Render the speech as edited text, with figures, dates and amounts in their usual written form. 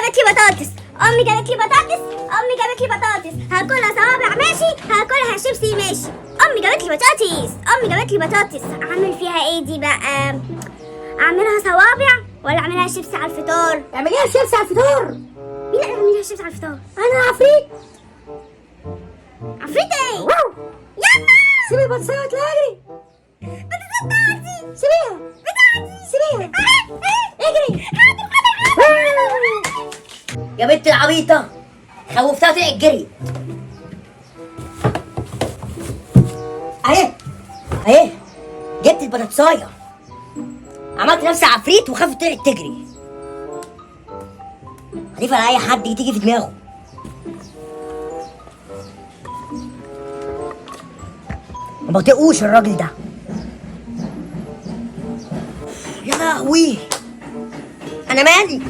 جابت لي بطاطس. امي جابت لي بطاطس. امي جابت لي بطاطس. هاكلها صوابع ماشي، هاكلها شيبسي ماشي. امي جابت لي بطاطس. امي جابت لي بطاطس. اعمل فيها ايه دي بقى؟ اعملها صوابع ولا اعملها شيبسي على الفطار؟ اعمليها شيبسي على الفطار. مين اللي يعملها شيبسي على الفطار؟ انا عفريت. عفريت ايه؟ يلا سيبي البطاطسايه واطلعي اجري. بطاطس بتاعتي. سيبيها بتاعتي. سيبيها. اجري. يا بنت العبيطة، خوفتها طلعت جري. اهي اهي جبت البطاطساية، عملت نفسي عفريت وخافت طلعت تجري. خليفة على اي حد تيجي في دماغه. ما بطيقوش الراجل ده. يا لهوي، انا مالي؟